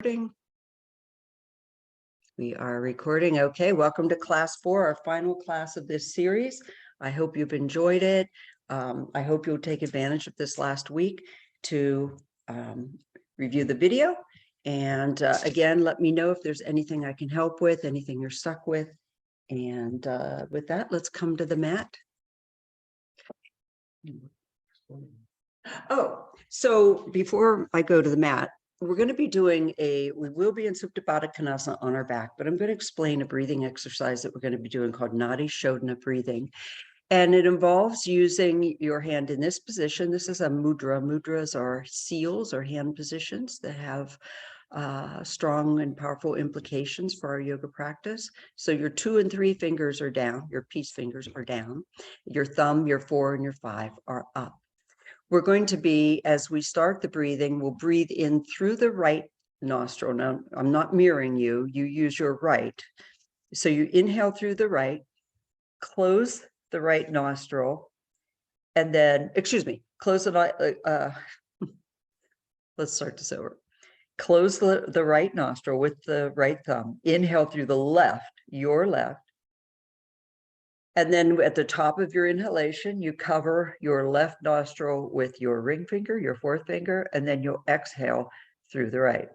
We are recording. Okay, welcome to class 4, our final class of this series. I hope you've enjoyed it. I hope you'll take advantage of this last week to review the video. And again, let me know if there's anything I can help with, anything you're stuck with. And with that, let's come to the mat. Oh, so before I go to the mat, we're going to be doing we will be in Supta Baddha Konasana on our back, but I'm going to explain a breathing exercise that we're going to be doing called Nadi Shodhana breathing. And it involves using your hand in this position. This is a mudra. Mudras are seals or hand positions that have strong and powerful implications for our yoga practice. So your 2 and 3 fingers are down, your peace fingers are down, your thumb, your 4, and your 5 are up. We're going to be, as we start the breathing, we'll breathe in through the right nostril. Now, I'm not mirroring you. You use your right. So you inhale through the right, close the right nostril, and then, close the, let's start this over. Close the right nostril with the right thumb. Inhale through the left, your left. And then at the top of your inhalation, you cover your left nostril with your ring finger, your 4th finger, and then you'll exhale through the right.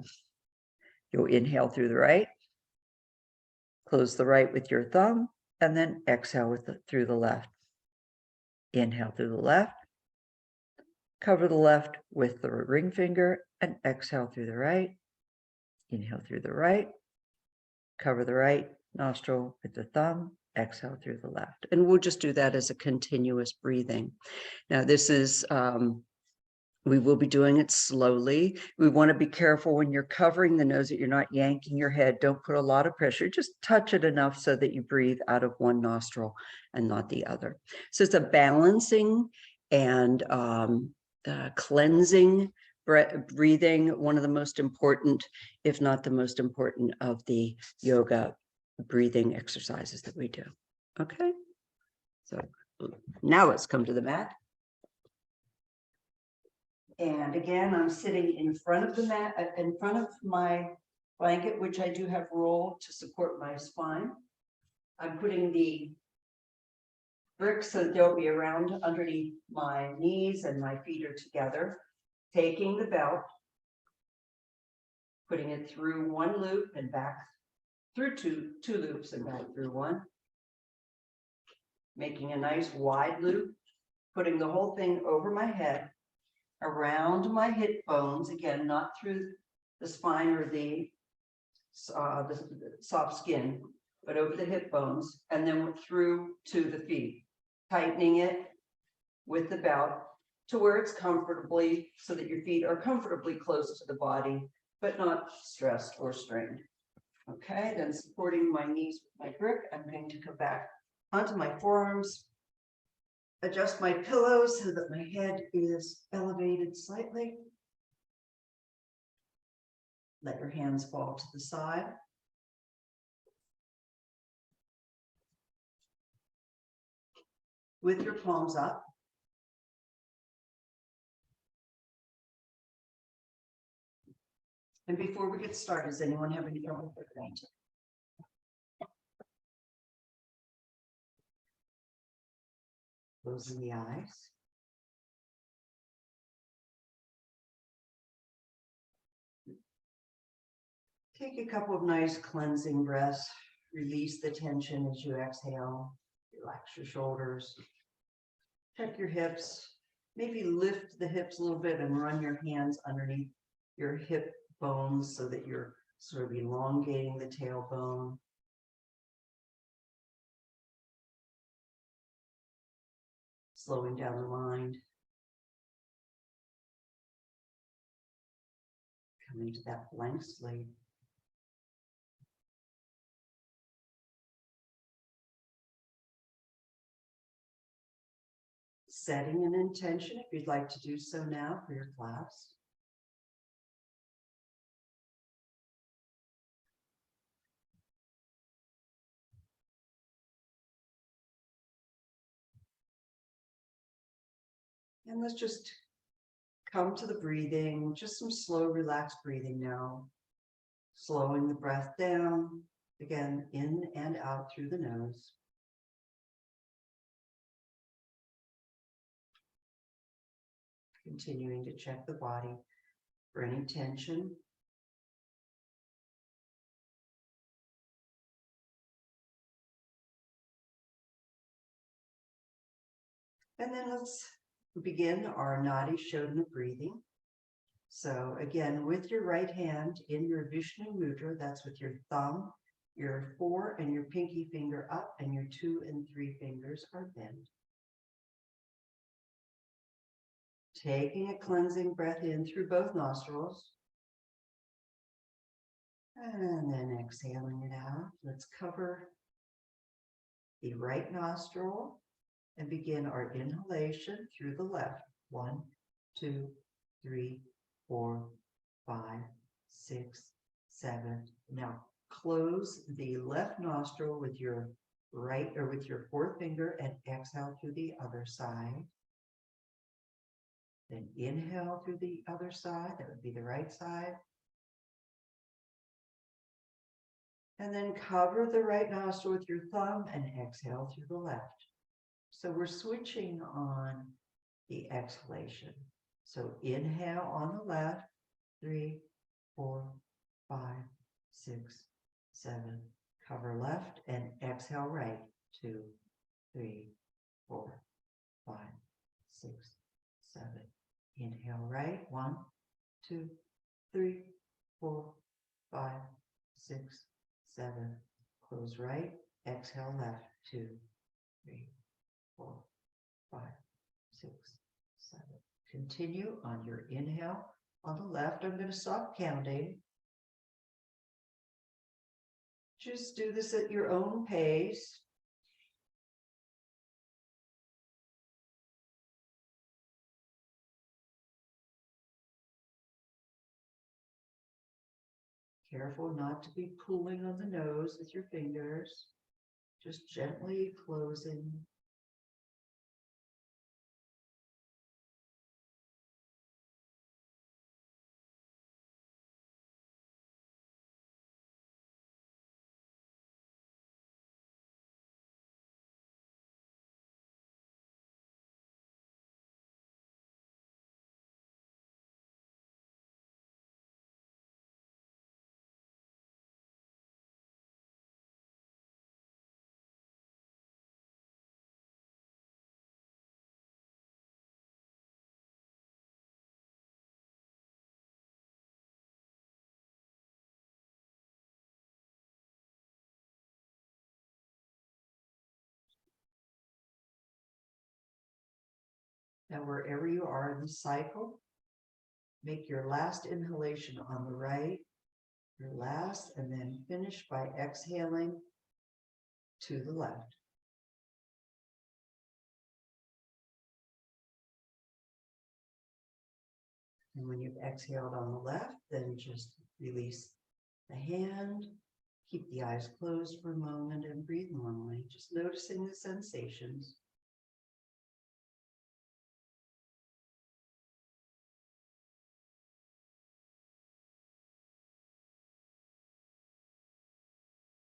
You'll inhale through the right, close the right with your thumb, and then exhale through the left. Inhale through the left, cover the left with the ring finger, and exhale through the right. Inhale through the right, cover the right nostril with the thumb, exhale through the left. And we'll just do that as a continuous breathing. Now, this is, we will be doing it slowly. We want to be careful when you're covering the nose that you're not yanking your head. Don't put a lot of pressure. Just touch it enough so that you breathe out of one nostril and not the other. So it's a balancing and cleansing breathing, one of the most important, if not the most important, of the yoga breathing exercises that we do. Okay, so now let's come to the mat. And again, I'm sitting in front of the mat, in front of my blanket, which I do have rolled to support my spine. I'm putting the bricks so they'll be around underneath my knees and my feet are together. Taking the belt, putting it through one loop and back through two loops and back through one. Making a nice wide loop, putting the whole thing over my head, around my hip bones, again, not through the spine or the soft skin, but over the hip bones, and then through to the feet, tightening it with the belt to where it's comfortably, so that your feet are comfortably close to the body, but not stressed or strained. Okay, then supporting my knees with my brick, I'm going to come back onto my forearms, adjust my pillows so that my head is elevated slightly. Let your hands fall to the side. With your palms up. And before we get started, does anyone have any trouble with that? Closing the eyes. Take a couple of nice cleansing breaths. Release the tension as you exhale. Relax your shoulders. Check your hips. Maybe lift the hips a little bit and run your hands underneath your hip bones so that you're sort of elongating the tailbone. Slowing down the mind. Coming to that blank slate. Setting an intention if you'd like to do so now for your class. And let's just come to the breathing, just some slow, relaxed breathing now. Slowing the breath down, again, in and out through the nose. Continuing to check the body for any tension. And then let's begin our Nadi Shodhana breathing. So again, with your right hand in your Vishnu Mudra, that's with your thumb, your 4 and your pinky finger up, and your 2 and 3 fingers are bent. Taking a cleansing breath in through both nostrils. And then exhaling it out. Let's cover the right nostril and begin our inhalation through the left. 1, 2, 3, 4, 5, 6, 7. Now close the left nostril with your right or with your 4th finger and exhale through the other side. Then inhale through the other side. That would be the right side. And then cover the right nostril with your thumb and exhale through the left. So we're switching on the exhalation. So inhale on the left, 3, 4, 5, 6, 7. Cover left and exhale right, 2, 3, 4, 5, 6, 7. Inhale right, 1, 2, 3, 4, 5, 6, 7. Close right, exhale left, 2, 3, 4, 5, 6, 7. Continue on your inhale on the left. I'm going to stop counting. Just do this at your own pace. Careful not to be pulling on the nose with your fingers, just gently closing. Now, wherever you are in the cycle, make your last inhalation on the right, your last, and then finish by exhaling to the left. And when you've exhaled on the left, then just release the hand, keep the eyes closed for a moment and breathe normally, just noticing the sensations.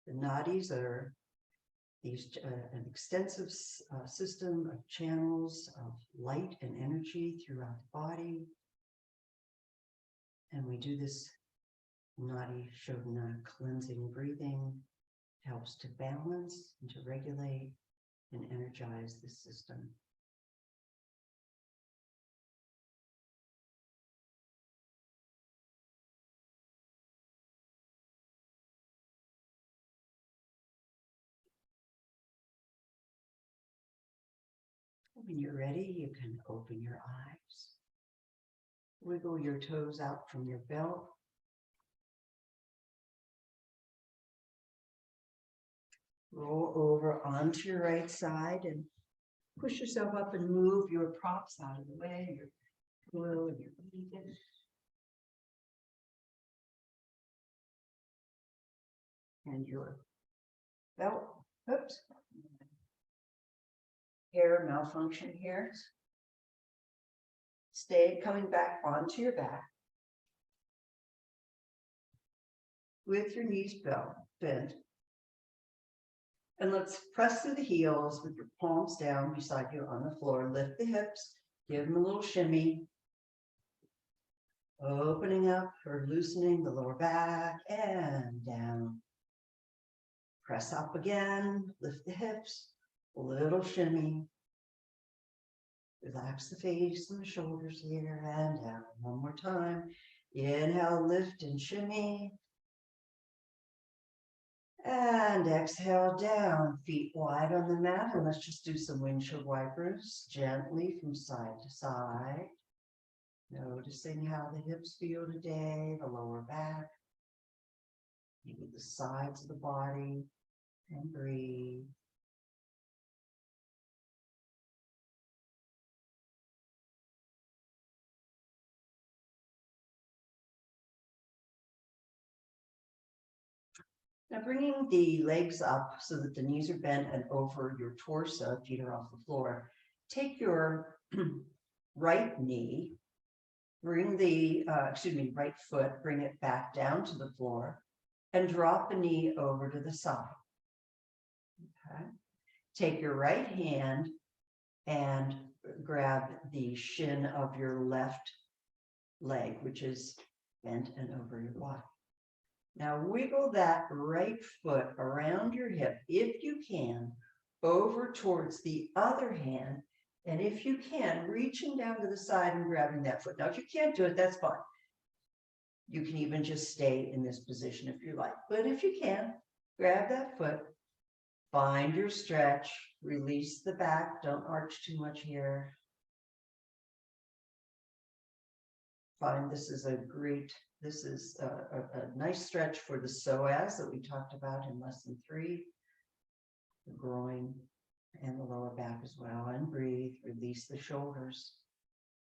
The nadis are an extensive system of channels of light and energy throughout the body. And we do this Nadi Shodhana cleansing breathing. It helps to balance and to regulate and energize the system. When you're ready, you can open your eyes. Wiggle your toes out from your belt. Roll over onto your right side and push yourself up and move your props out of the way, your pillow and your blanket. And your belt. Oops. Hair malfunction here. Stay coming back onto your back. with your knees bent. And let's press through the heels with your palms down beside you on the floor. Lift the hips, give them a little shimmy. Opening up or loosening the lower back and down. Press up again, lift the hips, a little shimmy. Relax the face and the shoulders here and down. One more time. Inhale, lift and shimmy. And exhale down, feet wide on the mat. And let's just do some windshield wipers gently from side to side. Noticing how the hips feel today, the lower back, maybe the sides of the body, and breathe. Now bringing the legs up so that the knees are bent and over your torso, feet are off the floor. Take your right knee, bring the, right foot, bring it back down to the floor and drop the knee over to the side. Okay. Take your right hand and grab the shin of your left leg, which is bent and over your body. Now wiggle that right foot around your hip, if you can, over towards the other hand. And if you can, reaching down to the side and grabbing that foot. Now, if you can't do it, that's fine. You can even just stay in this position if you like. But if you can, grab that foot, find your stretch, release the back. Don't arch too much here. Find this is a nice stretch for the psoas that we talked about in lesson 3, the groin and the lower back as well. And breathe, release the shoulders,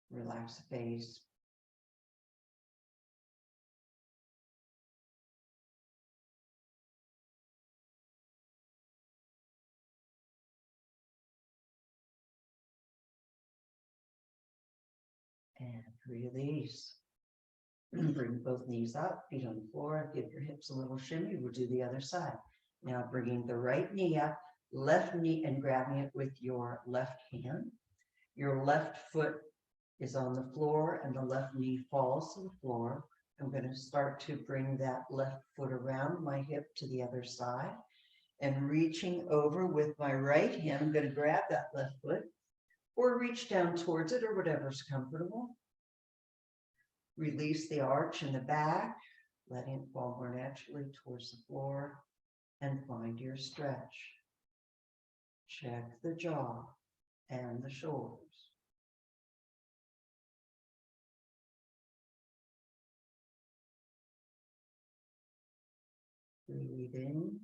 relax the face. And release. Bring both knees up, feet on the floor, give your hips a little shimmy. We'll do the other side. Now bringing the right knee up, left knee, and grabbing it with your left hand. Your left foot is on the floor and the left knee falls to the floor. I'm going to start to bring that left foot around my hip to the other side and reaching over with my right hand. I'm going to grab that left foot or reach down towards it or whatever's comfortable. Release the arch in the back, letting it fall more naturally towards the floor, and find your stretch. Check the jaw and the shoulders. Breathe in.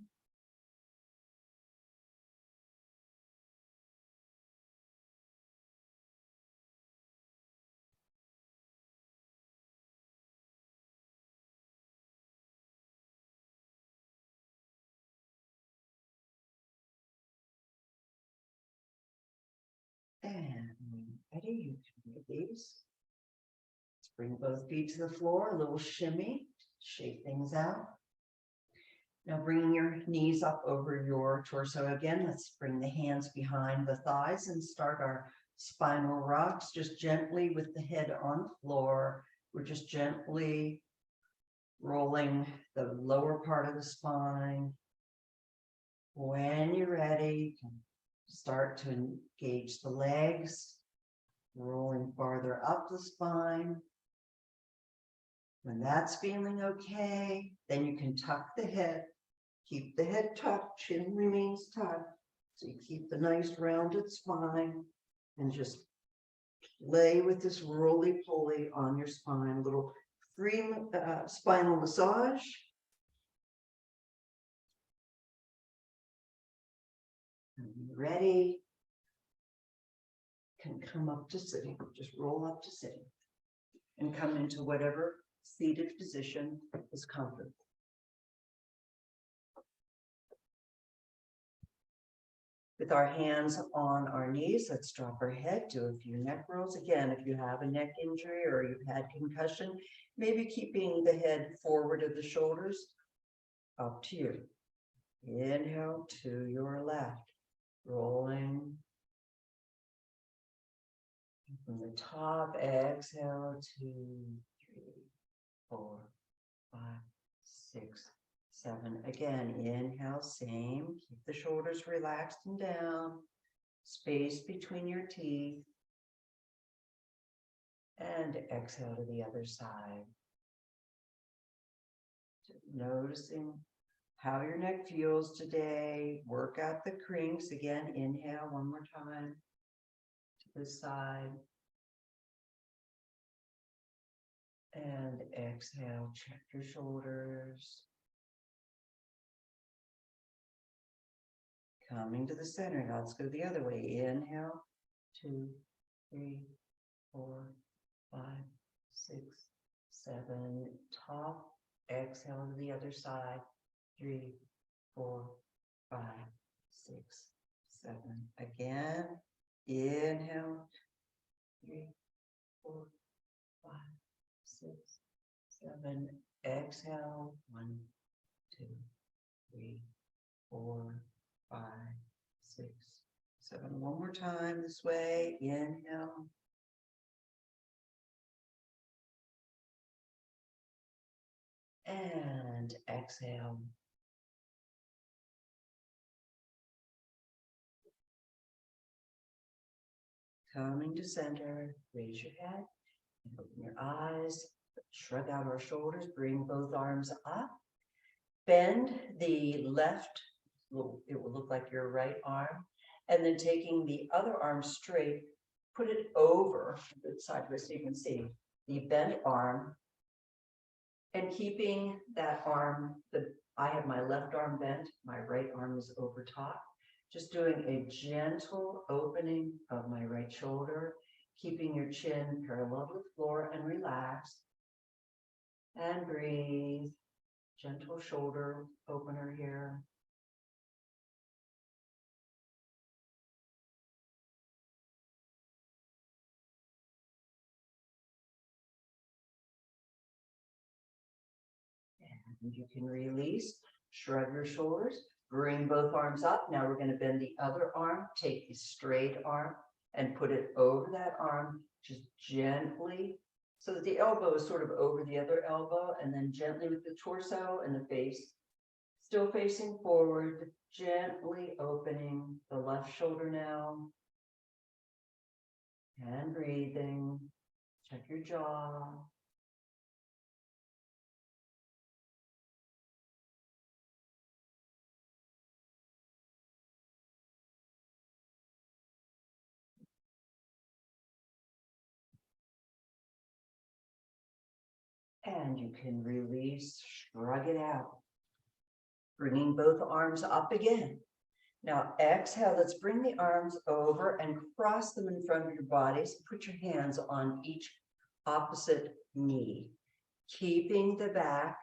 And when ready, you can release. Let's bring both feet to the floor, a little shimmy, shake things out. Now bringing your knees up over your torso again, let's bring the hands behind the thighs and start our spinal rocks, just gently with the head on the floor. We're just gently rolling the lower part of the spine. When you're ready, you can start to engage the legs, rolling farther up the spine. When that's feeling okay, then you can tuck the head. Keep the head tucked, chin remains tucked. So you keep the nice rounded spine and just lay with this roly-poly on your spine, a little free spinal massage. And when you're ready, can come up to sitting, just roll up to sitting and come into whatever seated position is comfortable. With our hands on our knees, let's drop our head, do a few neck rolls. Again, if you have a neck injury or you've had concussion, maybe keeping the head forward of the shoulders up to you. Inhale to your left, rolling from the top. Exhale, 2, 3, 4, 5, 6, 7. Again, inhale, same. Keep the shoulders relaxed and down. Space between your teeth. And exhale to the other side. Noticing how your neck feels today. Work out the crinks. Again, inhale one more time to this side. And exhale, check your shoulders. Coming to the center. Now let's go the other way. Inhale, 2, 3, 4, 5, 6, 7. Top. Exhale to the other side. 3, 4, 5, 6, 7. Again. Inhale. 3, 4, 5, 6, 7. Exhale. 1, 2, 3, 4, 5, 6, 7. One more time this way. Inhale. And exhale. Coming to center, raise your head, and open your eyes, shrug out our shoulders, bring both arms up, bend the left, it will look like your right arm, and then taking the other arm straight, put it over the sideways so you can see the bent arm, and keeping that arm, I have my left arm bent, my right arm is over top. Just doing a gentle opening of my right shoulder, keeping your chin parallel with the floor and relax. And breathe. Gentle shoulder opener here. And you can release, shrug your shoulders. Bring both arms up. Now we're going to bend the other arm. Take the straight arm and put it over that arm, just gently, so that the elbow is sort of over the other elbow, and then gently with the torso and the face still facing forward, gently opening the left shoulder now. And breathing. Check your jaw. And you can release, shrug it out. Bringing both arms up again. Now exhale, let's bring the arms over and cross them in front of your bodies. Put your hands on each opposite knee. Keeping the back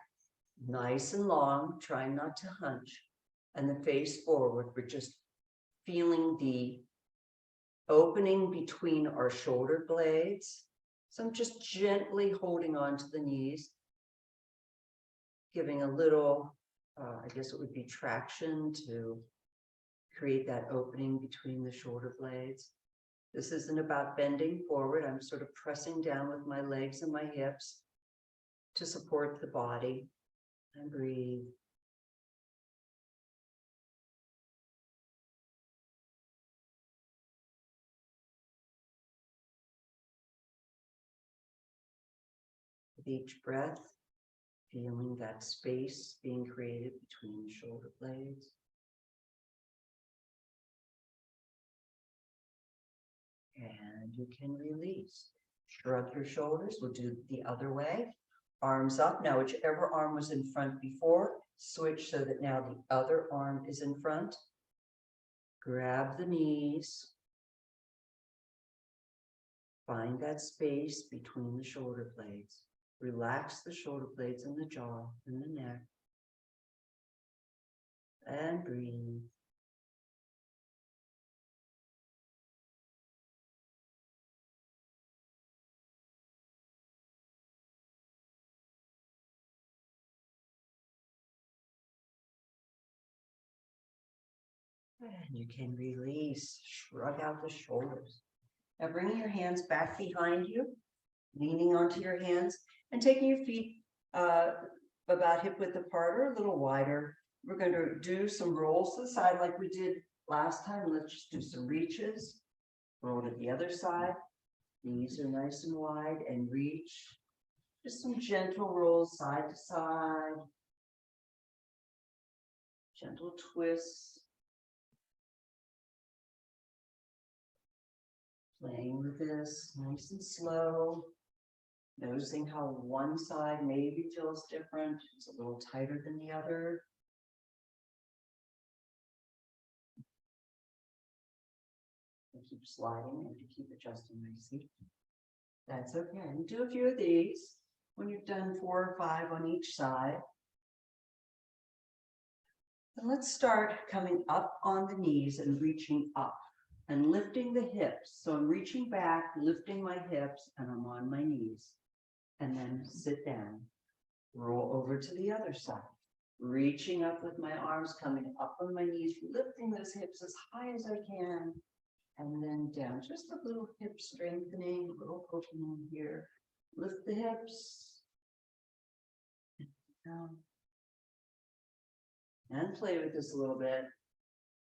nice and long, trying not to hunch. And the face forward. We're just feeling the opening between our shoulder blades. So I'm just gently holding on to the knees, giving a little, I guess it would be traction to create that opening between the shoulder blades. This isn't about bending forward. I'm sort of pressing down with my legs and my hips to support the body. And breathe. With each breath, feeling that space being created between the shoulder blades. And you can release. Shrug your shoulders. We'll do the other way. Arms up. Now, whichever arm was in front before, switch so that now the other arm is in front. Grab the knees. Find that space between the shoulder blades. Relax the shoulder blades and the jaw and the neck. And breathe. And you can release, shrug out the shoulders. Now bringing your hands back behind you, leaning onto your hands and taking your feet about hip width apart or a little wider. We're going to do some rolls to the side like we did last time. Let's just do some reaches. Roll to the other side. Knees are nice and wide and reach. Just some gentle rolls side to side. Gentle twists. Playing with this nice and slow. Noticing how one side maybe feels different. It's a little tighter than the other. And keep sliding and keep adjusting my seat. That's okay. And do a few of these when you've done 4 or 5 on each side. And let's start coming up on the knees and reaching up and lifting the hips. So I'm reaching back, lifting my hips, and I'm on my knees. And then sit down. Roll over to the other side. Reaching up with my arms, coming up on my knees, lifting those hips as high as I can. And then down. Just a little hip strengthening, a little opening here. Lift the hips. Down. And play with this a little bit.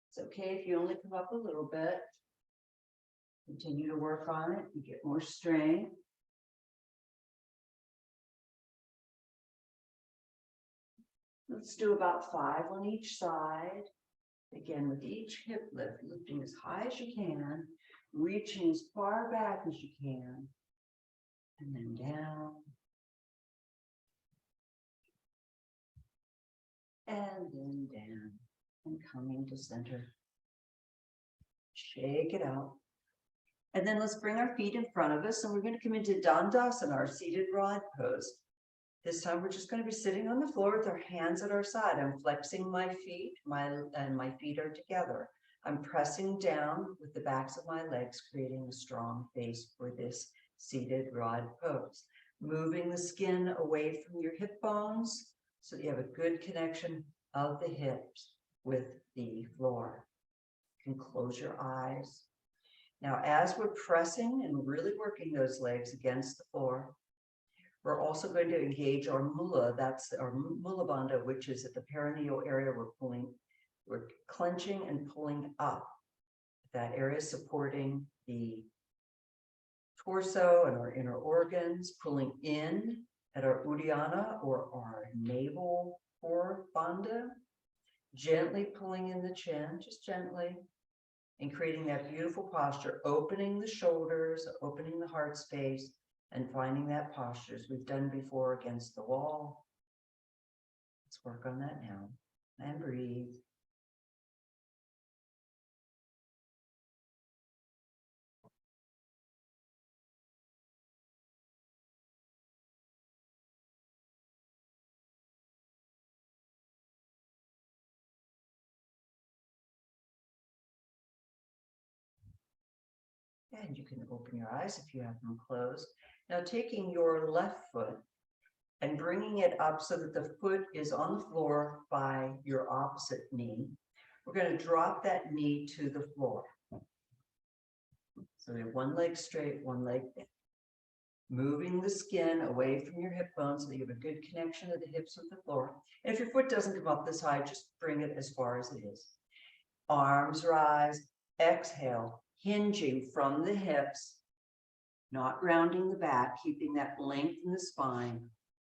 It's okay if you only come up a little bit. Continue to work on it. You get more strength. Let's do about 5 on each side. Again, with each hip lift, lifting as high as you can, reaching as far back as you can, and then down. And then down, and coming to center. Shake it out. And then let's bring our feet in front of us, and we're going to come into Dandasana, our seated rod pose. This time we're just going to be sitting on the floor with our hands at our side. I'm flexing my feet, and my feet are together. I'm pressing down with the backs of my legs, creating a strong base for this seated rod pose. Moving the skin away from your hip bones so that you have a good connection of the hips with the floor. You can close your eyes. Now, as we're pressing and really working those legs against the floor, we're also going to engage our mula, that's our mula bandha, which is at the perineal area. We're clenching and pulling up. That area supporting the torso and our inner organs, pulling in at our uddiyana or our navel core bandha, gently pulling in the chin, just gently, and creating that beautiful posture, opening the shoulders, opening the heart space, and finding that posture as we've done before against the wall. Let's work on that now. And breathe. And you can open your eyes if you have them closed. Now taking your left foot and bringing it up so that the foot is on the floor by your opposite knee. We're going to drop that knee to the floor. So we have one leg straight, one leg bent. Moving the skin away from your hip bones so that you have a good connection to the hips with the floor. And if your foot doesn't come up this high, just bring it as far as it is. Arms rise, exhale, hinging from the hips, not rounding the back, keeping that length in the spine.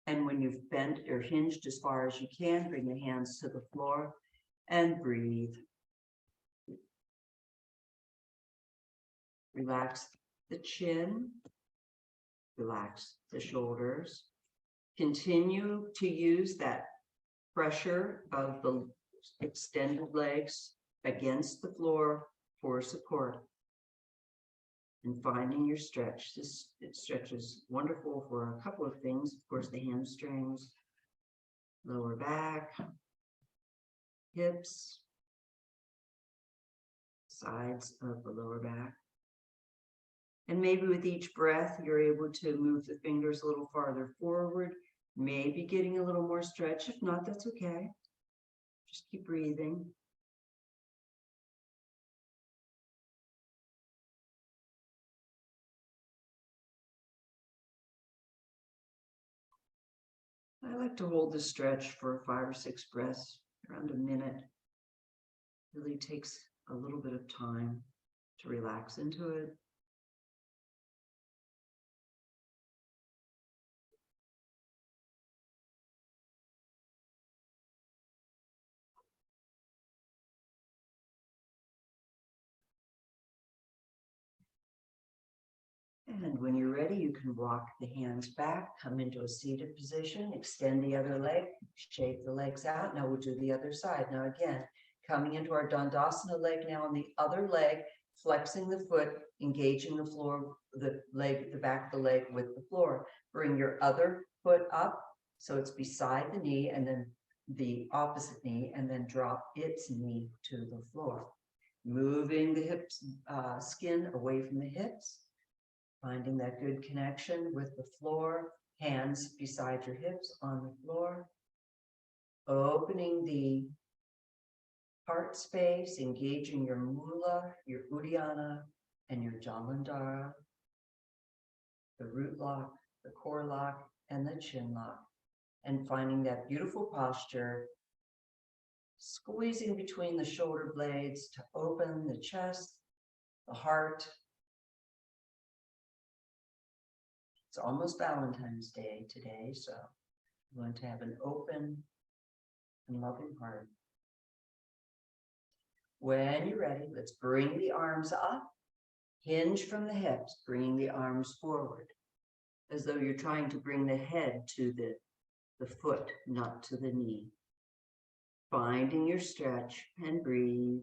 And when you've bent or hinged as far as you can, bring the hands to the floor and breathe. Relax the chin, relax the shoulders. Continue to use that pressure of the extended legs against the floor for support. And finding your stretch. This stretch is wonderful for a couple of things. Of course, the hamstrings, lower back, hips, sides of the lower back. And maybe with each breath, you're able to move the fingers a little farther forward, maybe getting a little more stretch. If not, that's okay. Just keep breathing. I like to hold the stretch for 5 or 6 breaths, around a minute. Really takes a little bit of time to relax into it. And when you're ready, you can rock the hands back, come into a seated position, extend the other leg, shake the legs out. Now we'll do the other side. Now again, coming into our Dandasana leg now on the other leg, flexing the foot, engaging the floor, the back of the leg with the floor. Bring your other foot up so it's beside the knee, and then the opposite knee, and then drop its knee to the floor. Moving the hips, skin away from the hips. Finding that good connection with the floor, hands beside your hips on the floor. Opening the heart space, engaging your mula, your uddiyana, and your jalandhara, the root lock, the core lock, and the chin lock. And finding that beautiful posture, squeezing between the shoulder blades to open the chest, the heart. It's almost Valentine's Day today, so you want to have an open and loving heart. When you're ready, let's bring the arms up, hinge from the hips, bringing the arms forward, as though you're trying to bring the head to the foot, not to the knee. Finding your stretch and breathe.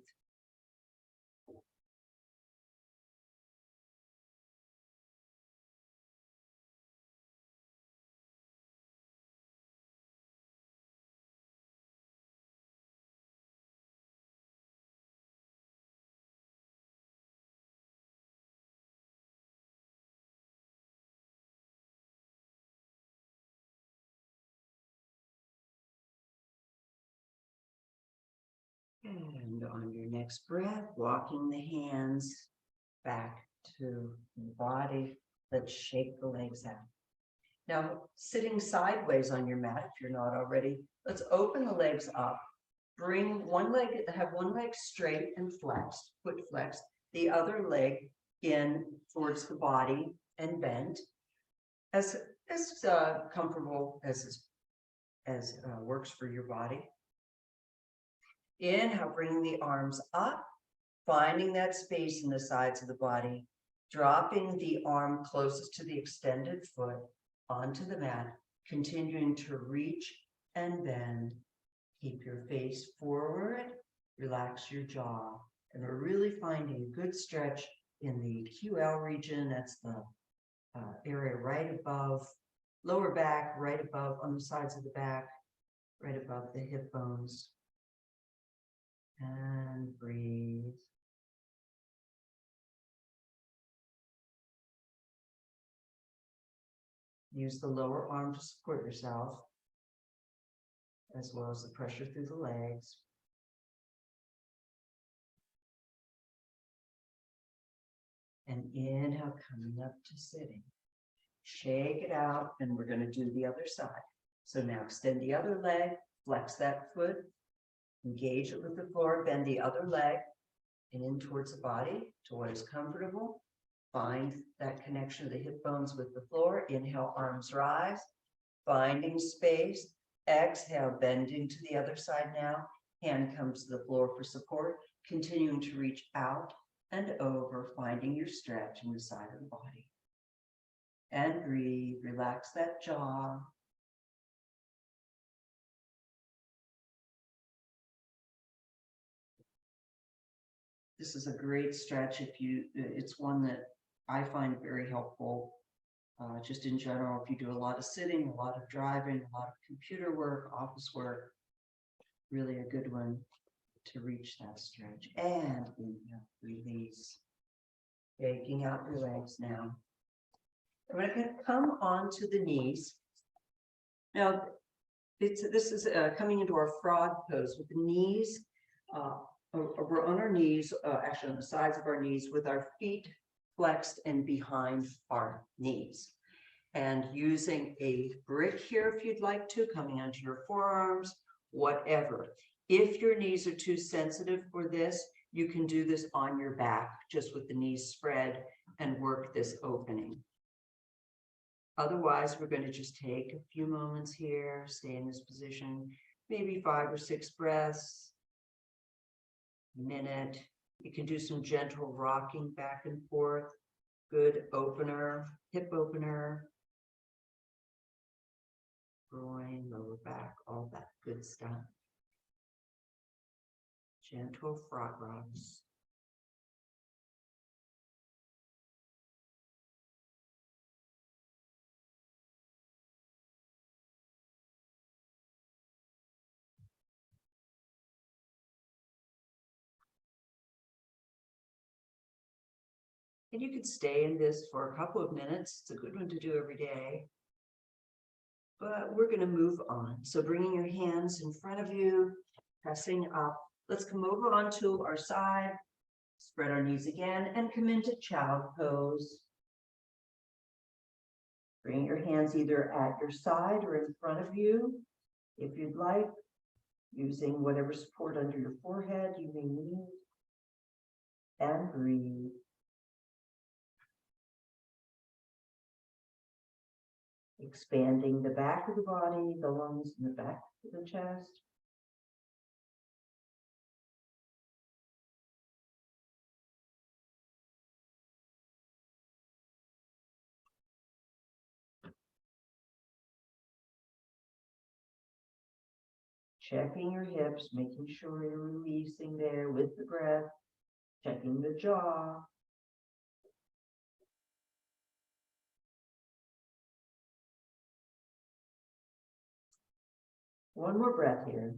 And on your next breath, walking the hands back to the body. Let's shake the legs out. Now, sitting sideways on your mat, if you're not already, let's open the legs up. Bring one leg, have one leg straight and flexed, foot flexed, the other leg in towards the body and bent, as comfortable as works for your body. Inhale, bringing the arms up, finding that space in the sides of the body, dropping the arm closest to the extended foot onto the mat, continuing to reach and bend. Keep your face forward, relax your jaw, and we're really finding a good stretch in the QL region. That's the area right above, lower back, right above, on the sides of the back, right above the hip bones. And breathe. Use the lower arm to support yourself, as well as the pressure through the legs. And inhale, coming up to sitting. Shake it out, and we're going to do the other side. So now extend the other leg, flex that foot, engage it with the floor, bend the other leg, and in towards the body to what is comfortable. Find that connection of the hip bones with the floor. Inhale, arms rise, finding space. Exhale, bending to the other side now. Hand comes to the floor for support, continuing to reach out and over, finding your stretch in the side of the body. And breathe, relax that jaw. This is a great stretch it's one that I find very helpful, just in general, if you do a lot of sitting, a lot of driving, a lot of computer work, office work, really a good one to reach that stretch. And inhale, release. Taking out your legs now. We're going to come onto the knees. Now, this is coming into our frog pose with the knees. We're on our knees, actually on the sides of our knees, with our feet flexed and behind our knees. and using a brick here if you'd like to, coming onto your forearms, whatever. If your knees are too sensitive for this, you can do this on your back, just with the knees spread, and work this opening. Otherwise, we're going to just take a few moments here, stay in this position, maybe 5 or 6 breaths, minute. You can do some gentle rocking back and forth. Good opener, hip opener, groin, lower back, all that good stuff. Gentle front rocks. And you could stay in this for a couple of minutes. It's a good one to do every day. But we're going to move on. So bringing your hands in front of you, pressing up. Let's come over onto our side, spread our knees again, and come into child pose. Bring your hands either at your side or in front of you, if you'd like, using whatever support under your forehead you may need. And breathe. Expanding the back of the body, the lungs, and the back of the chest. Checking your hips, making sure you're releasing there with the breath. Checking the jaw. One more breath here.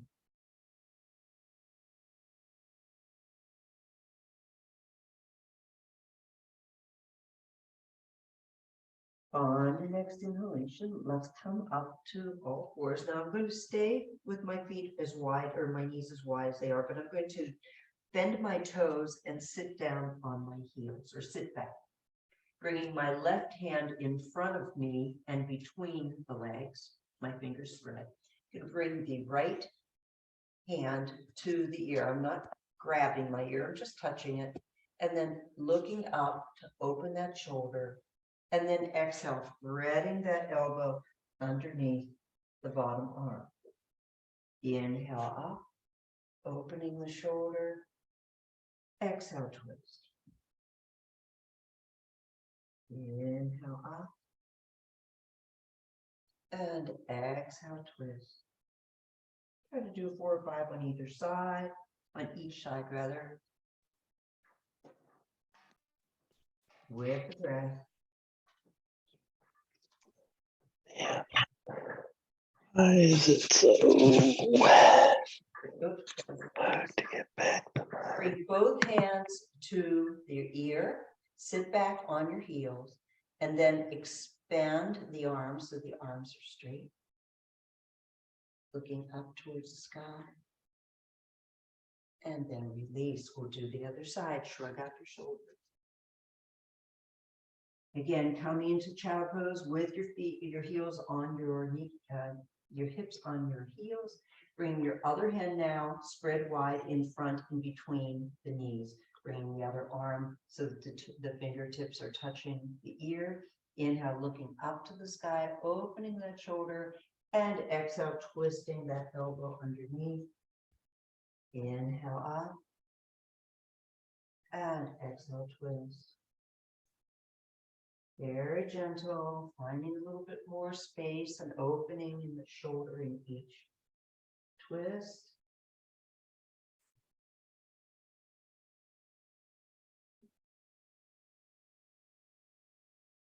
On the next inhalation, let's come up to all fours. Now I'm going to stay with my feet as wide, or my knees as wide as they are, but I'm going to bend my toes and sit down on my heels, or sit back. Bringing my left hand in front of me and between the legs, my fingers spread. I'm going to bring the right hand to the ear. I'm not grabbing my ear, I'm just touching it. And then looking up to open that shoulder. And then exhale, threading that elbow underneath the bottom arm. Inhale up, opening the shoulder. Exhale, twist. Inhale up. And exhale, twist. Try to do 4 or 5 on either side, on each side rather. With the breath. Yeah. Why is it so hard to get back to mine? Bring both hands to your ear, sit back on your heels, and then expand the arms so the arms are straight. Looking up towards the sky. And then release. We'll do the other side. Shrug out your shoulders. Again, coming into child pose with your feet, your heels on your knee, your hips on your heels. Bring your other hand now spread wide in front and between the knees. Bring the other arm so that the fingertips are touching the ear. Inhale, looking up to the sky, opening that shoulder, and exhale, twisting that elbow underneath. Inhale up, and exhale, twist. Very gentle, finding a little bit more space and opening in the shoulder in each twist.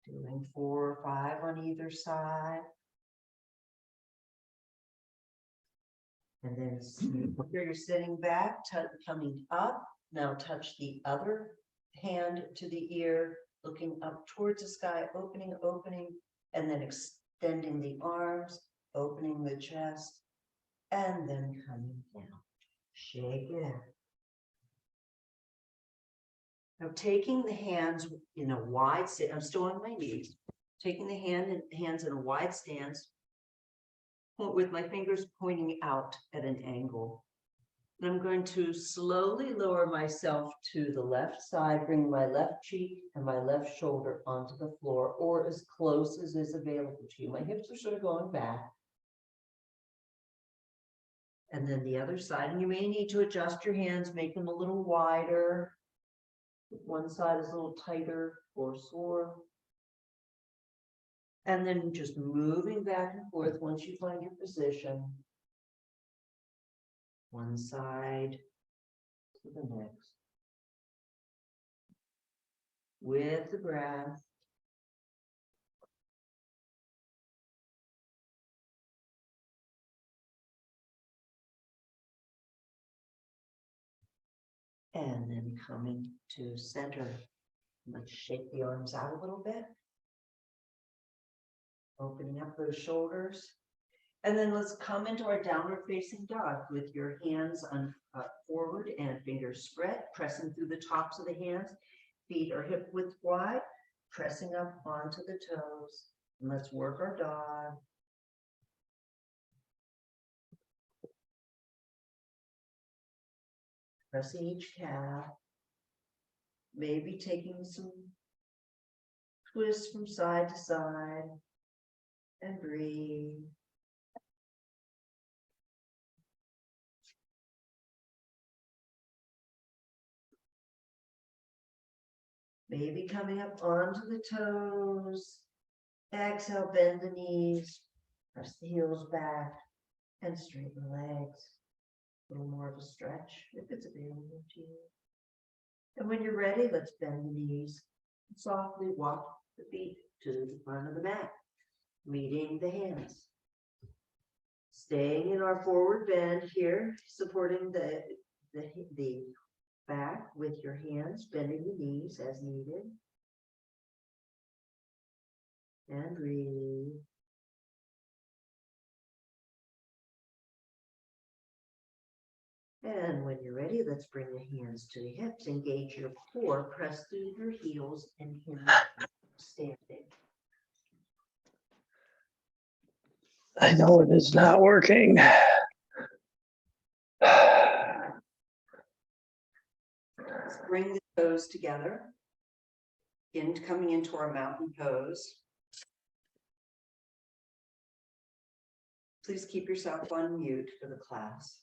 Doing 4 or 5 on either side. And then here you're sitting back, coming up. Now touch the other hand to the ear, looking up towards the sky, opening, and then extending the arms, opening the chest, and then coming down. Shake it out. Now taking the hands in a wide sit, I'm still on my knees, taking the hands in a wide stance with my fingers pointing out at an angle. And I'm going to slowly lower myself to the left side, bring my left cheek and my left shoulder onto the floor, or as close as is available to you. My hips are sort of going back. And then the other side, and you may need to adjust your hands, make them a little wider. One side is a little tighter or sore. And then just moving back and forth once you find your position. One side to the next. With the breath. And then coming to center. Let's shake the arms out a little bit. Opening up those shoulders. And then let's come into our downward facing dog with your hands on forward and fingers spread, pressing through the tops of the hands. Feet are hip width wide, pressing up onto the toes. And let's work our dog. Pressing each calf. Maybe taking some twists from side to side. And breathe. Maybe coming up onto the toes. Exhale, bend the knees. Press the heels back and straighten the legs. A little more of a stretch if it's available to you. And when you're ready, let's bend the knees. Softly walk the feet to the front of the mat. Meeting the hands. Staying in our forward bend here, supporting the back with your hands, bending the knees as needed. And breathe. And when you're ready, let's bring the hands to the hips, engage your core, press through your heels and hands standing. I know it is not working. Let's bring the toes together. Coming into our mountain pose. Please keep yourself on mute for the class.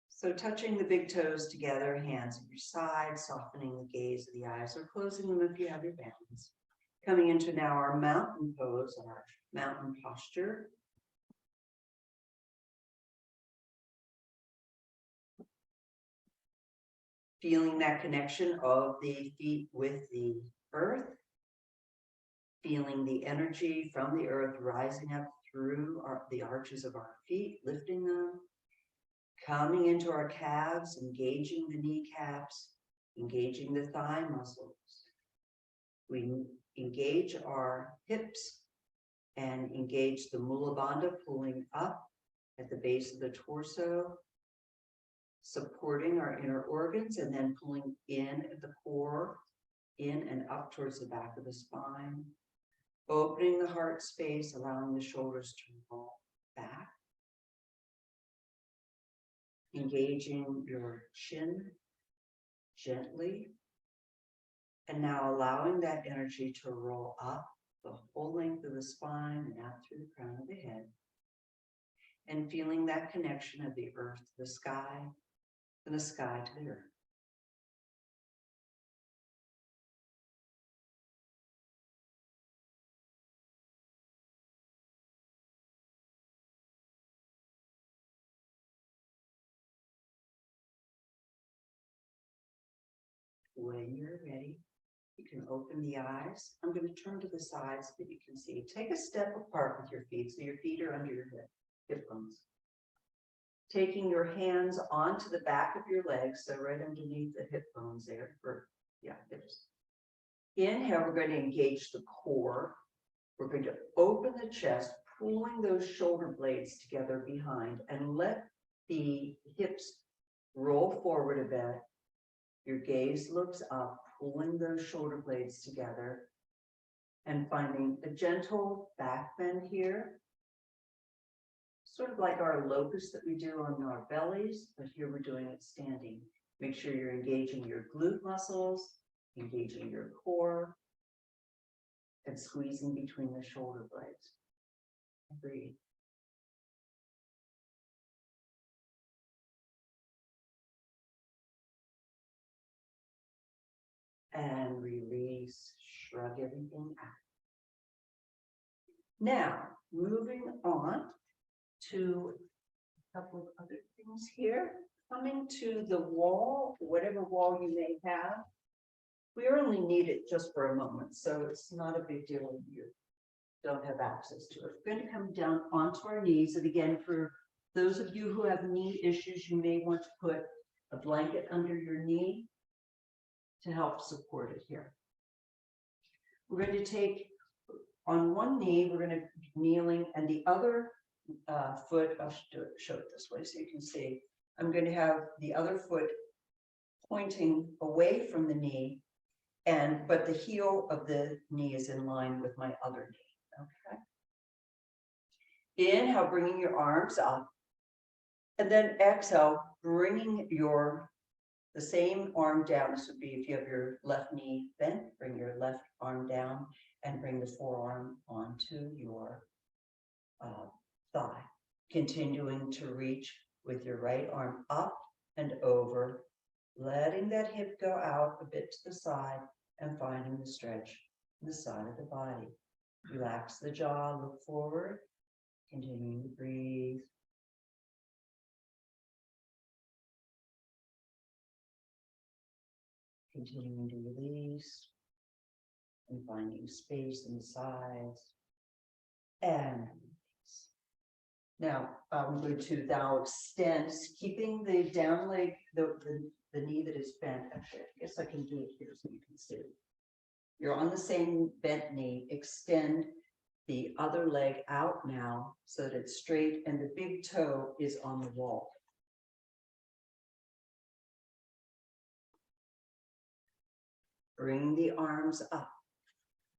So touching the big toes together, hands at your side, softening the gaze of the eyes or closing them if you have your balance. Coming into now our mountain pose, our mountain posture. Feeling that connection of the feet with the earth. Feeling the energy from the earth rising up through the arches of our feet, lifting them. Coming into our calves, engaging the kneecaps, engaging the thigh muscles. We engage our hips and engage the Mula Bandha, pulling up at the base of the torso, supporting our inner organs, and then pulling in at the core, in and up towards the back of the spine. Opening the heart space, allowing the shoulders to roll back. Engaging your chin gently. And now allowing that energy to roll up the whole length of the spine and out through the crown of the head. And feeling that connection of the earth to the sky and the sky to the earth. When you're ready, you can open the eyes. I'm going to turn to the side so that you can see. Take a step apart with your feet so your feet are under your hip bones. Taking your hands onto the back of your legs, so right underneath the hip bones there. Hips. Inhale, we're going to engage the core. We're going to open the chest, pulling those shoulder blades together behind, and let the hips roll forward a bit. Your gaze looks up, pulling those shoulder blades together and finding a gentle back bend here. Sort of like our locust that we do on our bellies, but here we're doing it standing. Make sure you're engaging your glute muscles, engaging your core, and squeezing between the shoulder blades. Breathe. And release, shrug everything out. Now, moving on to a couple of other things here. Coming to the wall, whatever wall you may have, we only need it just for a moment, so it's not a big deal if you don't have access to it. We're going to come down onto our knees, and again, for those of you who have knee issues, you may want to put a blanket under your knee to help support it here. We're going to take on one knee, we're going to be kneeling, and the other foot, I'll show it this way so you can see. I'm going to have the other foot pointing away from the knee, but the heel of the knee is in line with my other knee. Okay. Inhale, bringing your arms up, and then exhale, bringing the same arm down. This would be if you have your left knee bent, bring your left arm down and bring the forearm onto your thigh. Continuing to reach with your right arm up and over, letting that hip go out a bit to the side and finding the stretch in the side of the body. Relax the jaw, look forward, continuing to breathe. Continuing to release and finding space in the sides and release. Now, I'm going to now extend, keeping the down leg, the knee that is bent. Actually, I guess I can do it here so you can see. You're on the same bent knee. Extend the other leg out now so that it's straight and the big toe is on the wall. Bring the arms up.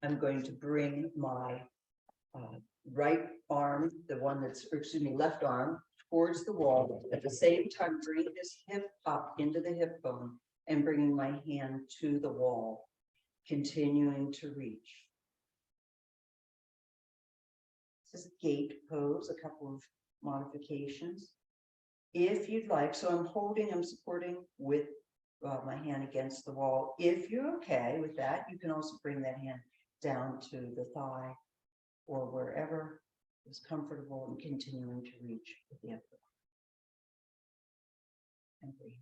I'm going to bring my right arm, left arm, towards the wall. At the same time, bring this hip up into the hip bone and bringing my hand to the wall, continuing to reach. This is gate pose, a couple of modifications. If you'd like, so I'm supporting with my hand against the wall. If you're okay with that, you can also bring that hand down to the thigh or wherever is comfortable and continuing to reach with the upper. And breathe.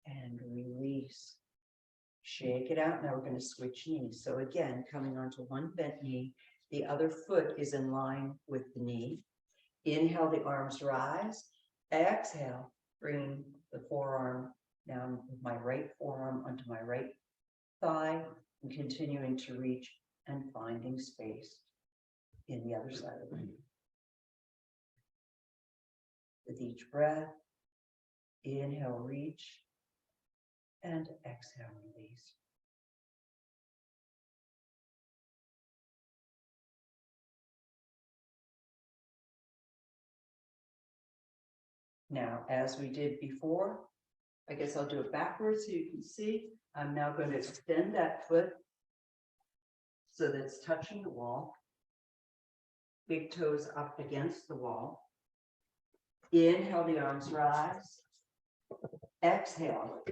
And release. Shake it out. Now we're going to switch knees. So again, coming onto one bent knee, the other foot is in line with the knee. Inhale, the arms rise. Exhale, bring the forearm down with my right forearm onto my right thigh and continuing to reach and finding space in the other side of the knee. With each breath, inhale, reach, and exhale, release. Now, as we did before, I guess I'll do it backwards so you can see. I'm now going to extend that foot so that it's touching the wall. Big toes up against the wall. Inhale, the arms rise. Exhale.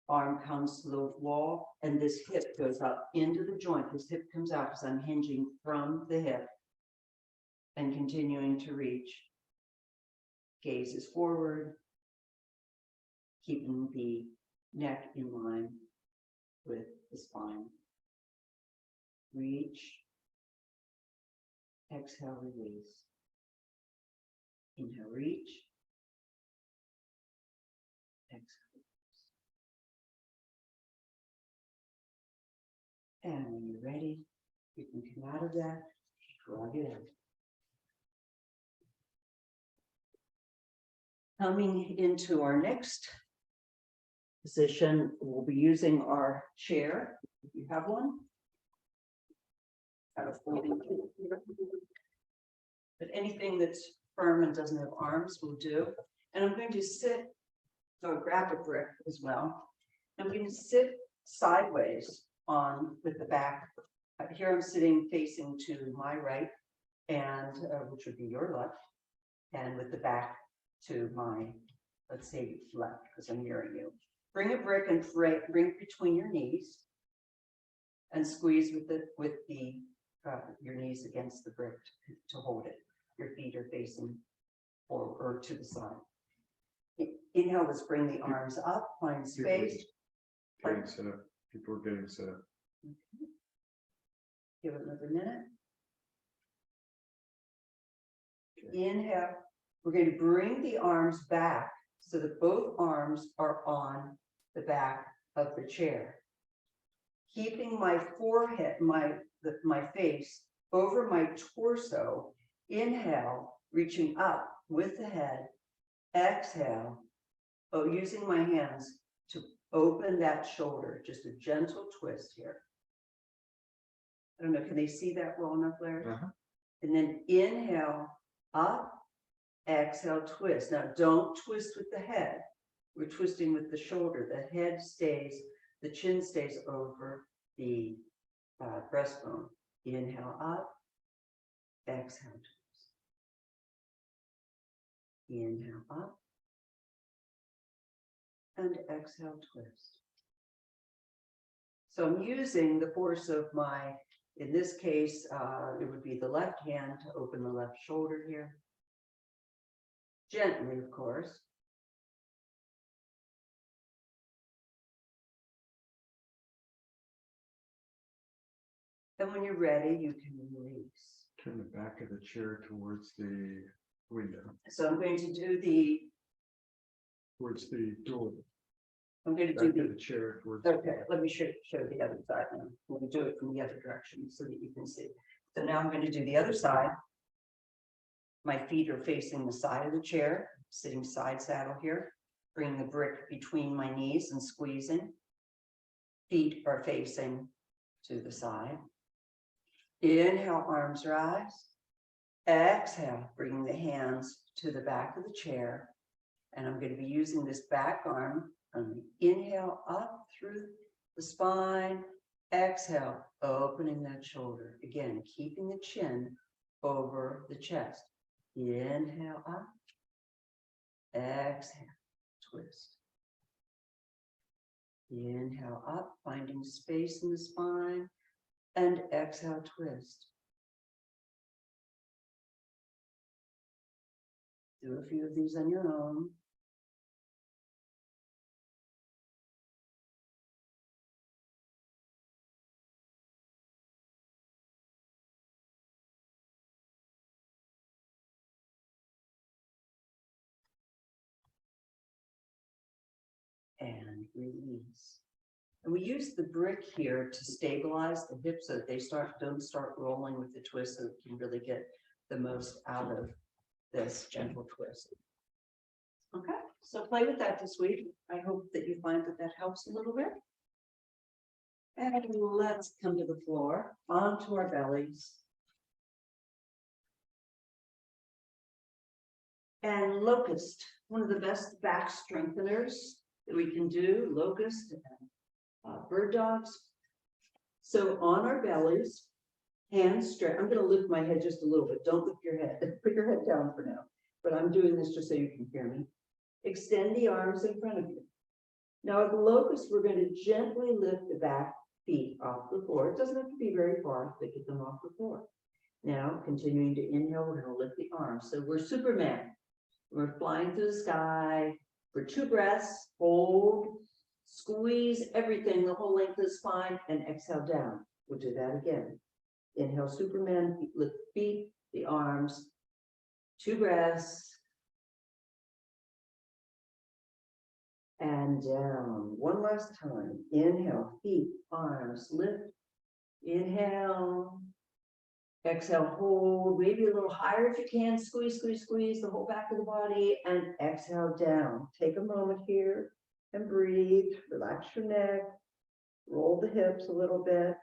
Arm comes to the wall, and this hip goes up into the joint. This hip comes out because I'm hinging from the hip and continuing to reach. Gaze is forward, keeping the neck in line with the spine. Reach, exhale, release. Inhale, reach, exhale. And when you're ready, you can come out of that, shrug it out. Coming into our next position, we'll be using our chair, if you have one. Have a folding chair. But anything that's firm and doesn't have arms will do. And I'm going to sit, so grab a brick as well. I'm going to sit sideways on with the back. Here I'm sitting facing to my right, and which would be your left, and with the back to my, let's say, left, because I'm nearing you. Bring a brick and bring it between your knees, and squeeze with your knees against the brick to hold it. Your feet are facing forward or to the side. Inhale, let's bring the arms up, find space. Getting set up. People are getting set up. Okay. Give it another minute. Okay. Inhale. We're going to bring the arms back so that both arms are on the back of the chair. Keeping my forehead, my face over my torso. Inhale, reaching up with the head. Exhale, using my hands to open that shoulder, just a gentle twist here. I don't know, can they see that well enough, Larry? And then inhale, up, exhale, twist. Now don't twist with the head. We're twisting with the shoulder. The head stays, the chin stays over the breastbone. Inhale, up, exhale, twist. Inhale, up, and exhale, twist. So I'm using the force of my, in this case, it would be the left hand to open the left shoulder here. Gently, of course. And when you're ready, you can release. Turn the back of the chair towards the window. So I'm going to do Towards the door. I'm going to Back do of the chair towards. okay, let me show the other side now. We'll do it from the other direction so that you can see. So now I'm going to do the other side. My feet are facing the side of the chair, sitting side saddle here. Bring the brick between my knees and squeezing. Feet are facing to the side. Inhale, arms rise. Exhale, bring the hands to the back of the chair. And I'm going to be using this back arm. Inhale up through the spine. Exhale, opening that shoulder. Again, keeping the chin over the chest. Inhale up. Exhale, twist. Inhale up, finding space in the spine. And exhale, twist. Do a few of these on your own. And release. And we use the brick here to stabilize the hips so that they don't start rolling with the twist, so we can really get the most out of this gentle twist. Okay, so play with that this week. I hope that you find that helps a little bit. And let's come to the floor, onto our bellies. And locust, one of the best back strengtheners that we can do, locust and bird dogs. So on our bellies, hands straight. I'm going to lift my head just a little bit. Don't lift your head. Put your head down for now. But I'm doing this just so you can hear me. Extend the arms in front of you. Now at the locust, we're going to gently lift the back feet off the floor. It doesn't have to be very far to get them off the floor. Now, continuing to inhale, we're going to lift the arms. So we're Superman. We're flying through the sky for 2 breaths. Hold, squeeze everything, the whole length of the spine, and exhale down. We'll do that again. Inhale, Superman, lift the feet, the arms, 2 breaths. And down. One last time. Inhale, feet, arms, lift. Inhale. Exhale, hold, maybe a little higher if you can. Squeeze, squeeze, squeeze the whole back of the body and exhale down. Take a moment here and breathe. Relax your neck. Roll the hips a little bit.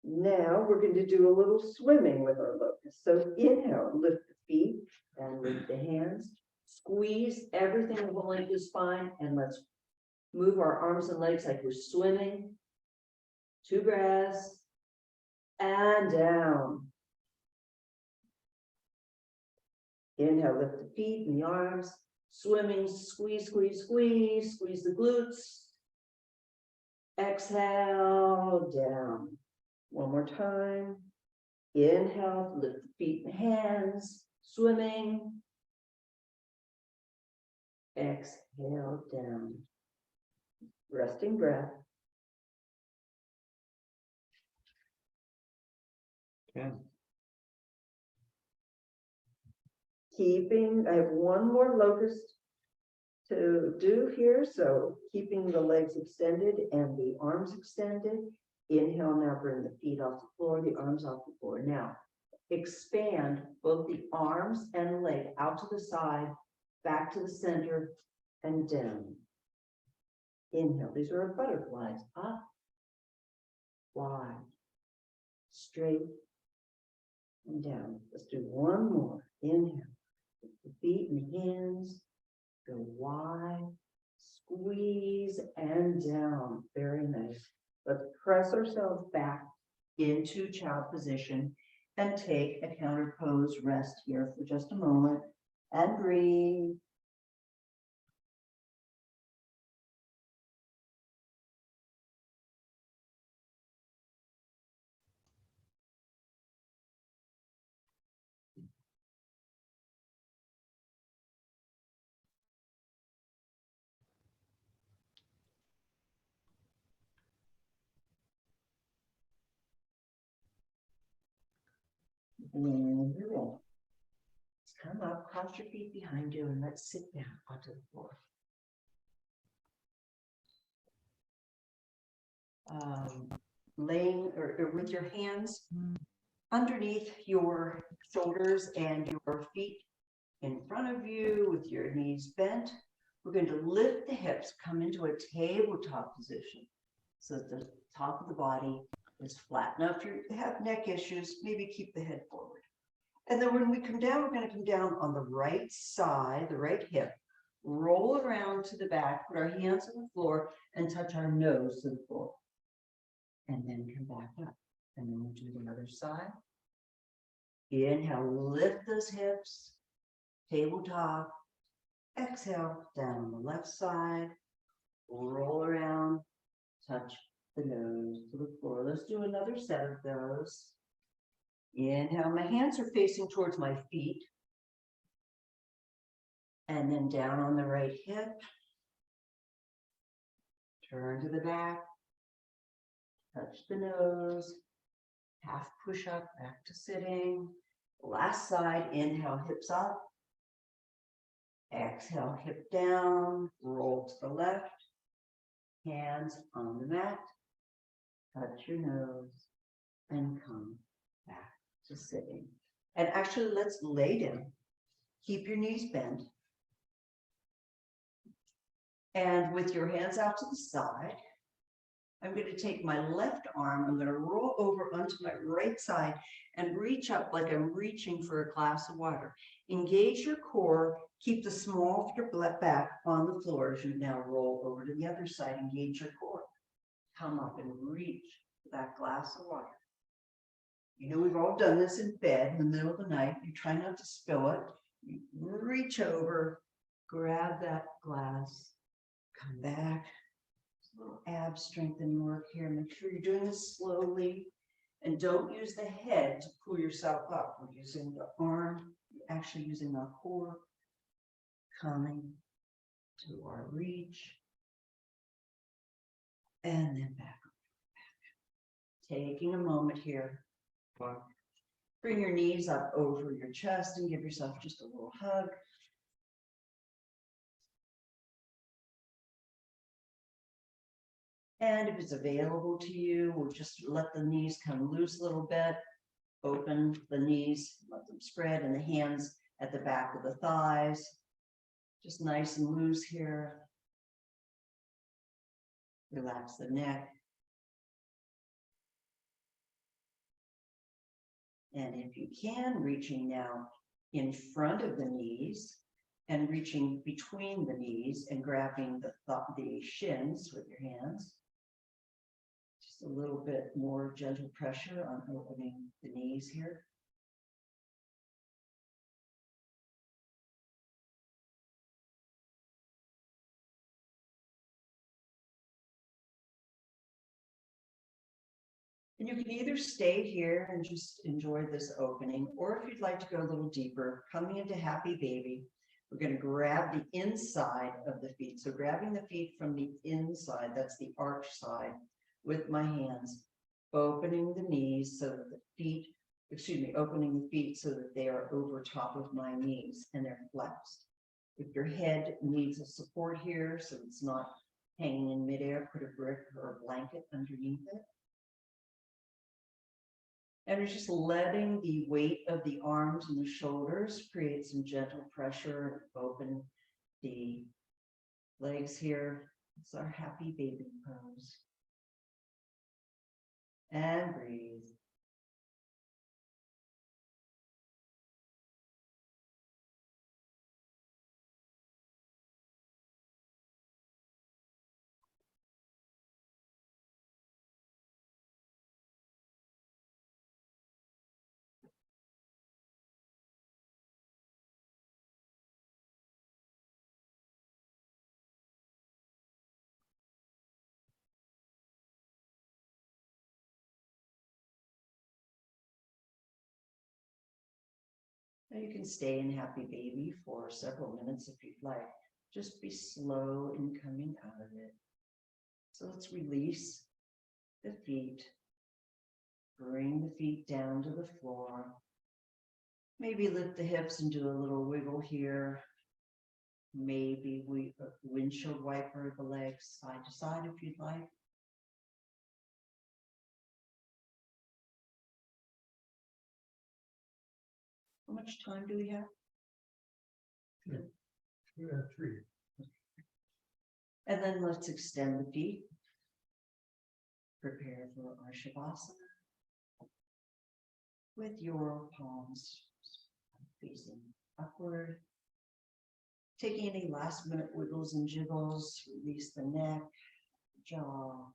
Now we're going to do a little swimming with our locust. So inhale, lift the feet and lift the hands. Squeeze everything the whole length of the spine and let's move our arms and legs like we're swimming. 2 breaths and down. Inhale, lift the feet and the arms. Swimming, squeeze, squeeze, squeeze, squeeze the glutes. Exhale, down. One more time. Inhale, lift the feet and hands. Swimming. Exhale, down. Resting breath. 10. I have one more locust to do here. So keeping the legs extended and the arms extended. Inhale, now bring the feet off the floor, the arms off the floor. Now, expand both the arms and leg out to the side, back to the center, and down. Inhale, these are our butterflies. Up, wide, straight, and down. Let's do one more. Inhale, the feet and the hands, go wide, squeeze, and down. Very nice. Let's press ourselves back into child position and take a counter pose. Rest here for just a moment and breathe. And you're in. Let's come up, cross your feet behind you, and let's sit down onto the floor. Laying or with your hands underneath your shoulders and your feet in front of you with your knees bent. We're going to lift the hips, come into a tabletop position so that the top of the body is flat. Now, if you have neck issues, maybe keep the head forward. And then when we come down, we're going to come down on the right side, the right hip, roll around to the back, put our hands on the floor, and touch our nose to the floor. And then come back up. And then we'll do the other side. Inhale, lift those hips, tabletop. Exhale, down on the left side, roll around, touch the nose to the floor. Let's do another set of those. Inhale, my hands are facing towards my feet. And then down on the right hip. Turn to the back. Touch the nose. Half push up, back to sitting. Last side, inhale, hips up. Exhale, hip down, roll to the left. Hands on the mat. Touch your nose and come back to sitting. And actually, let's lay down. Keep your knees bent. And with your hands out to the side, I'm going to take my left arm, I'm going to roll over onto my right side and reach up like I'm reaching for a glass of water. Engage your core, keep the small of your back on the floor as you now roll over to the other side. Engage your core. Come up and reach for that glass of water. You know, we've all done this in bed in the middle of the night. You try not to spill it. You reach over, grab that glass, come back. A little ab strengthening work here. Make sure you're doing this slowly and don't use the head to pull yourself up. We're using the arm, actually using our core, coming to our reach and then back. Taking a moment here. Bring your knees up over your chest and give yourself just a little hug. And if it's available to you, we'll just let the knees come loose a little bit. Open the knees, let them spread, and the hands at the back of the thighs. Just nice and loose here. Relax the neck. And if you can, reaching now in front of the knees and reaching between the knees and grabbing the shins with your hands. Just a little bit more gentle pressure on opening the knees here. And you can either stay here and just enjoy this opening, or if you'd like to go a little deeper, coming into happy baby, we're going to grab the inside of the feet. So grabbing the feet from the inside, that's the arch side, with my hands, opening the knees so that the feet, opening the feet so that they are over top of my knees and they're flexed. If your head needs a support here, so it's not hanging in midair, put a brick or a blanket underneath it. And we're just letting the weight of the arms and the shoulders create some gentle pressure. Open the legs here. It's our happy baby pose. And breathe. Now you can stay in happy baby for several minutes if you'd like. Just be slow in coming out of it. So let's release the feet. Bring the feet down to the floor. Maybe lift the hips and do a little wiggle here. Maybe we windshield wiper the legs side to side if you'd like. How much time do we have? We have 3. And then let's extend the feet. Prepare for our Shavasana with your palms facing upward. Taking any last minute wiggles and jiggles, release the neck, jaw.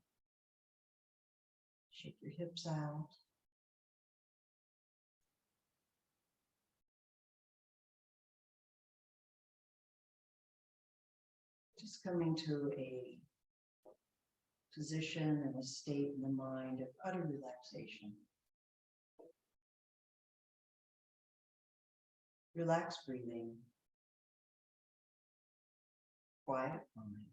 Shake your hips out. Just coming to a position and a state in the mind of utter relaxation. Relaxed breathing. Quiet mind.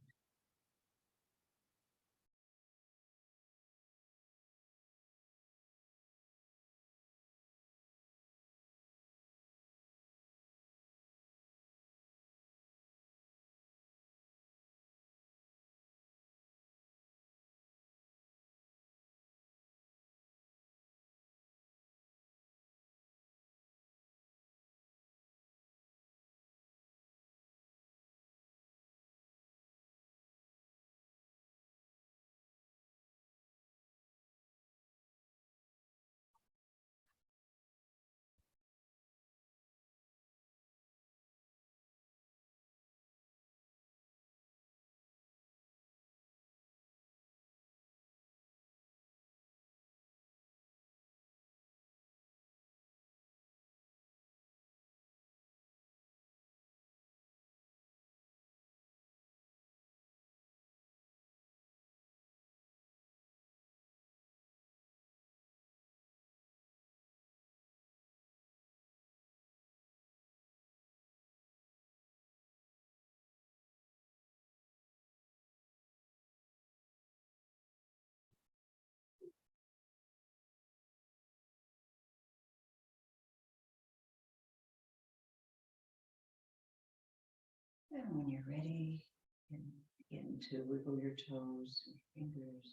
And when you're ready, you can begin to wiggle your toes and fingers.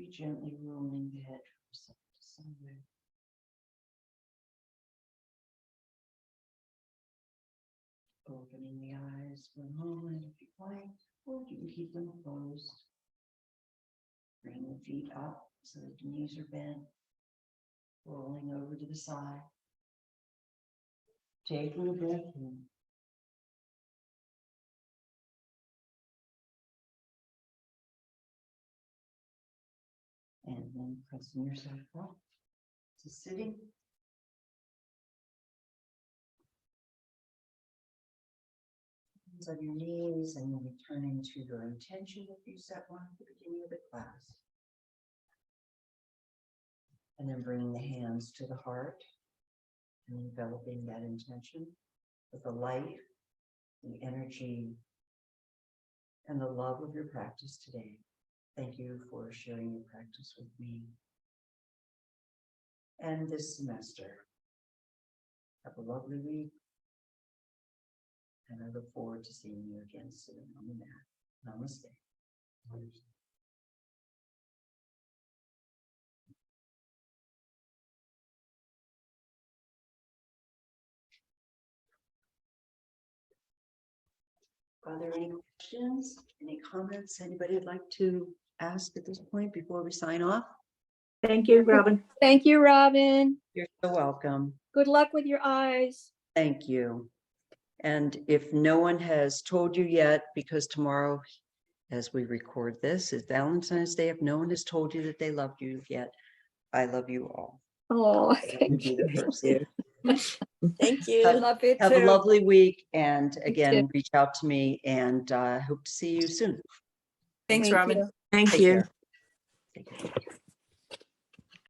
be gently rolling the head from side to side. Opening the eyes for a moment if you like, or you can keep them closed. Bring the feet up so that the knees are bent, rolling over to the side. Taking a breath in. And then pressing yourself up to sitting. Hands on your knees, and then returning to your intention if you set one at the beginning of the class. And then bringing the hands to the heart and enveloping that intention with the light, the energy, and the love of your practice today. Thank you for sharing your practice with me and this semester. Have a lovely week. And I look forward to seeing you again soon on the mat. Namaste. Are there any questions, any comments anybody would like to ask at this point before we sign off? Thank you, Robin. Thank you, Robin. You're so welcome. Good luck with your eyes. Thank you. And if no one has told you yet, because tomorrow, as we record this, is Valentine's Day, if no one has told you that they loved you yet, I love you all. Oh, You'd be the first. thank you. I love it Have a too. lovely week. And too. again, reach out to me, and hope to see you soon. Thanks, Thank Robin. you. Thank Take you. care. Take care.